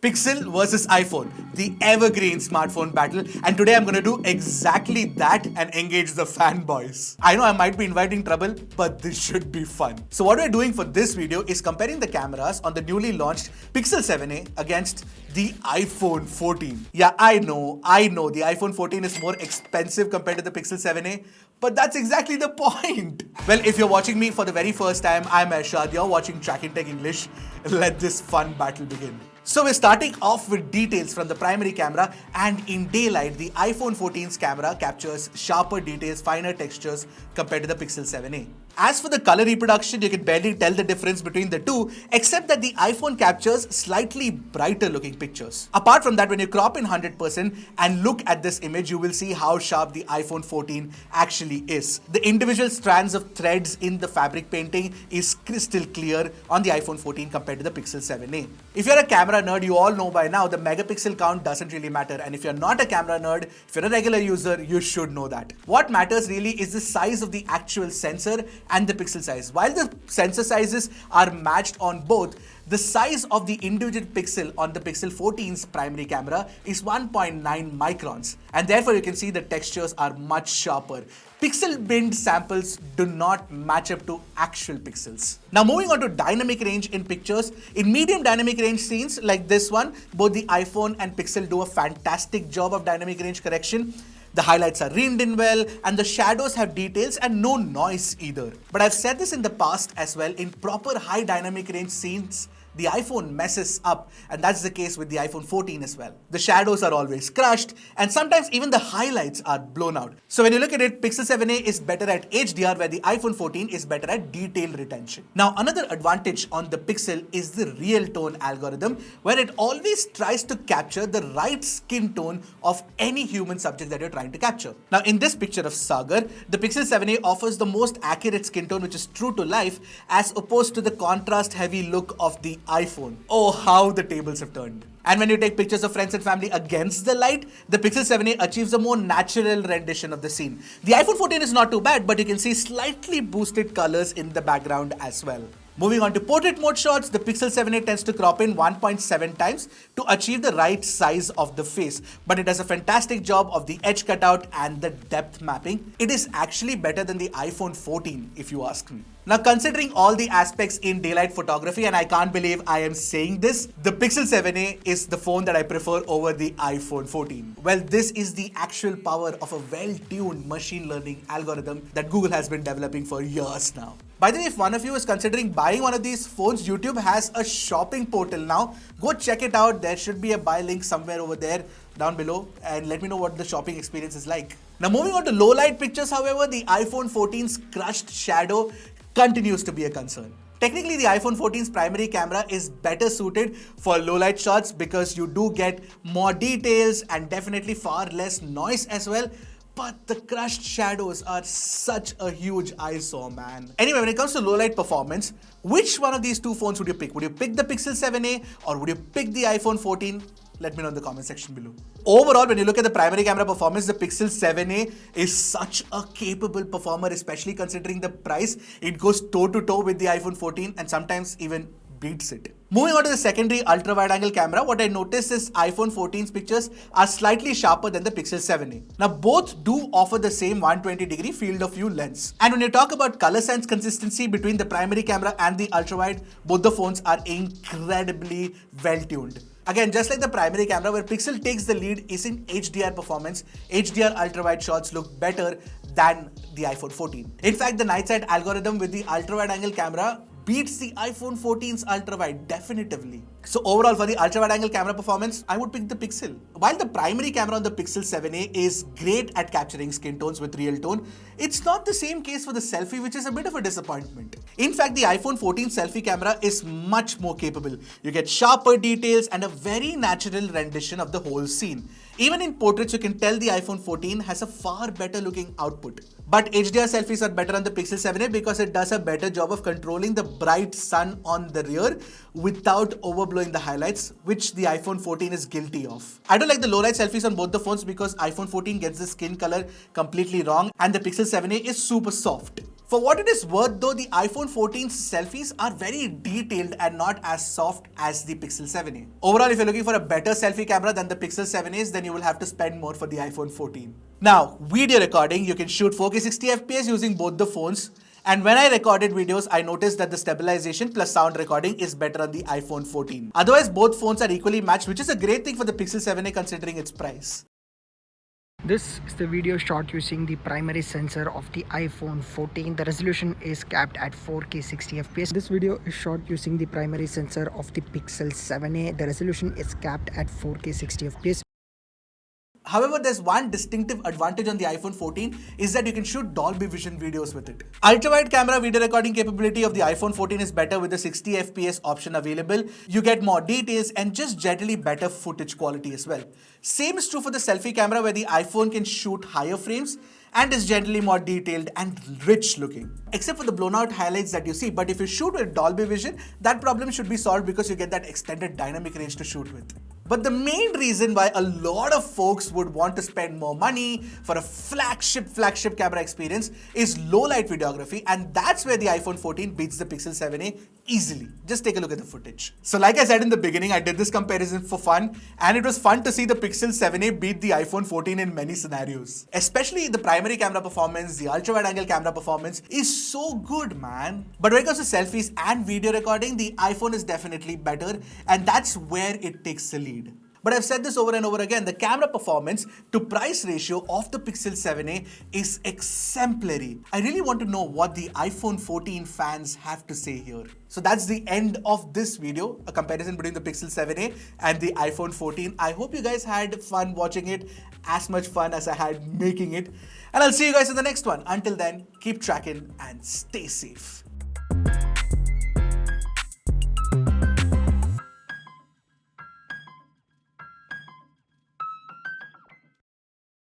Pixel versus iPhone, the evergreen smartphone battle, and today I'm gonna do exactly that and engage the fanboys. I know I might be inviting trouble, but this should be fun. So what we're doing for this video is comparing the cameras on the newly launched Pixel 7a against the iPhone 14. Yeah, I know, the iPhone 14 is more expensive compared to the Pixel 7a, but that's exactly the point. Well, if you're watching me for the very first time, I'm Arshad, you're watching Trakin Tech English. Let this fun battle begin. So we're starting off with details from the primary camera, and in daylight, the iPhone 14's camera captures sharper details, finer textures compared to the Pixel 7a. As for the color reproduction, you can barely tell the difference between the two, except that the iPhone captures slightly brighter looking pictures. Apart from that, when you crop in 100% and look at this image, you will see how sharp the iPhone 14 actually is. The individual strands of threads in the fabric painting is crystal clear on the iPhone 14 compared to the Pixel 7a. If you're a camera nerd, you all know by now the megapixel count doesn't really matter, and if you're not a camera nerd, if you're a regular user, you should know that. What matters really is the size of the actual sensor and the pixel size. While the sensor sizes are matched on both, the size of the individual pixel on the Pixel 14's primary camera is 1.9 microns, and therefore you can see the textures are much sharper. Pixel binned samples do not match up to actual pixels. Now moving on to dynamic range in pictures. In medium dynamic range scenes like this one, both the iPhone and Pixel do a fantastic job of dynamic range correction. The highlights are reined in well, and the shadows have details and no noise either. But I've said this in the past as well, in proper high dynamic range scenes, the iPhone messes up, and that's the case with the iPhone 14 as well. The shadows are always crushed, and sometimes even the highlights are blown out. So when you look at it, Pixel 7a is better at HDR, where the iPhone 14 is better at detail retention. Now another advantage on the Pixel is the real tone algorithm, where it always tries to capture the right skin tone of any human subject that you're trying to capture. Now in this picture of Sagar, the Pixel 7a offers the most accurate skin tone, which is true to life, as opposed to the contrast heavy look of the iPhone. Oh, how the tables have turned. And when you take pictures of friends and family against the light, the Pixel 7a achieves a more natural rendition of the scene. The iPhone 14 is not too bad, but you can see slightly boosted colors in the background as well. Moving on to portrait mode shots, the Pixel 7a tends to crop in 1.7 times to achieve the right size of the face, but it does a fantastic job of the edge cutout and the depth mapping. It is actually better than the iPhone 14 if you ask me. Now considering all the aspects in daylight photography, and I can't believe I am saying this, the Pixel 7a is the phone that I prefer over the iPhone 14. Well, this is the actual power of a well-tuned machine learning algorithm that Google has been developing for years now. By the way, if one of you is considering buying one of these phones, YouTube has a shopping portal now. Go check it out. There should be a buy link somewhere over there down below, and let me know what the shopping experience is like. Now moving on to low light pictures, however, the iPhone 14's crushed shadow continues to be a concern. Technically, the iPhone 14's primary camera is better suited for low light shots because you do get more details and definitely far less noise as well. But the crushed shadows are such a huge eyesore, man. Anyway, when it comes to low light performance, which one of these two phones would you pick? Would you pick the Pixel 7a or would you pick the iPhone 14? Let me know in the comment section below. Overall, when you look at the primary camera performance, the Pixel 7a is such a capable performer, especially considering the price. It goes toe to toe with the iPhone 14 and sometimes even beats it. Moving on to the secondary ultra-wide angle camera, what I noticed is iPhone 14's pictures are slightly sharper than the Pixel 7a. Now both do offer the same 120-degree field of view lens. And when you talk about color sense consistency between the primary camera and the ultra-wide, both the phones are incredibly well-tuned. Again, just like the primary camera, where Pixel takes the lead is in HDR performance, HDR ultra-wide shots look better than the iPhone 14. In fact, the night sight algorithm with the ultra-wide angle camera beats the iPhone 14's ultra-wide definitively. So overall, for the ultra-wide angle camera performance, I would pick the Pixel. While the primary camera on the Pixel 7a is great at capturing skin tones with real tone, it's not the same case for the Selfie, which is a bit of a disappointment. In fact, the iPhone 14 selfie camera is much more capable. You get sharper details and a very natural rendition of the whole scene. Even in portraits, you can tell the iPhone 14 has a far better looking output. But HDR selfies are better on the Pixel 7a because it does a better job of controlling the bright sun on the rear without overblowing the highlights, which the iPhone 14 is guilty of. I don't like the low light selfies on both the phones because iPhone 14 gets the skin color completely wrong and the Pixel 7a is super soft. For what it is worth though, the iPhone 14's selfies are very detailed and not as soft as the Pixel 7a. Overall, if you're looking for a better selfie camera than the Pixel 7a's, then you will have to spend more for the iPhone 14. Now, video recording, you can shoot 4K 60 FPS using both the phones. And when I recorded videos, I noticed that the stabilization plus sound recording is better on the iPhone 14. Otherwise, both phones are equally matched, which is a great thing for the Pixel 7a considering its price. This is the video shot using the primary sensor of the iPhone 14. The resolution is capped at 4K 60 FPS. This video is shot using the primary sensor of the Pixel 7a. The resolution is capped at 4K 60 FPS. However, there's one distinctive advantage on the iPhone 14 is that you can shoot Dolby Vision videos with it. Ultrawide camera video recording capability of the iPhone 14 is better with the 60 FPS option available. You get more details and just generally better footage quality as well. Same is true for the selfie camera where the iPhone can shoot higher frames and is generally more detailed and rich looking. Except for the blown out highlights that you see, but if you shoot with Dolby Vision, that problem should be solved because you get that extended dynamic range to shoot with. But the main reason why a lot of folks would want to spend more money for a flagship camera experience is low light videography, and that's where the iPhone 14 beats the Pixel 7a easily. Just take a look at the footage. So like I said in the beginning, I did this comparison for fun, and it was fun to see the Pixel 7a beat the iPhone 14 in many scenarios. Especially the primary camera performance, the ultra wide angle camera performance is so good, man. But when it comes to selfies and video recording, the iPhone is definitely better, and that's where it takes the lead. But I've said this over and over again, the camera performance to price ratio of the Pixel 7a is exemplary. I really want to know what the iPhone 14 fans have to say here. So that's the end of this video, a comparison between the Pixel 7a and the iPhone 14. I hope you guys had fun watching it, as much fun as I had making it. And I'll see you guys in the next one. Until then, keep tracking and stay safe.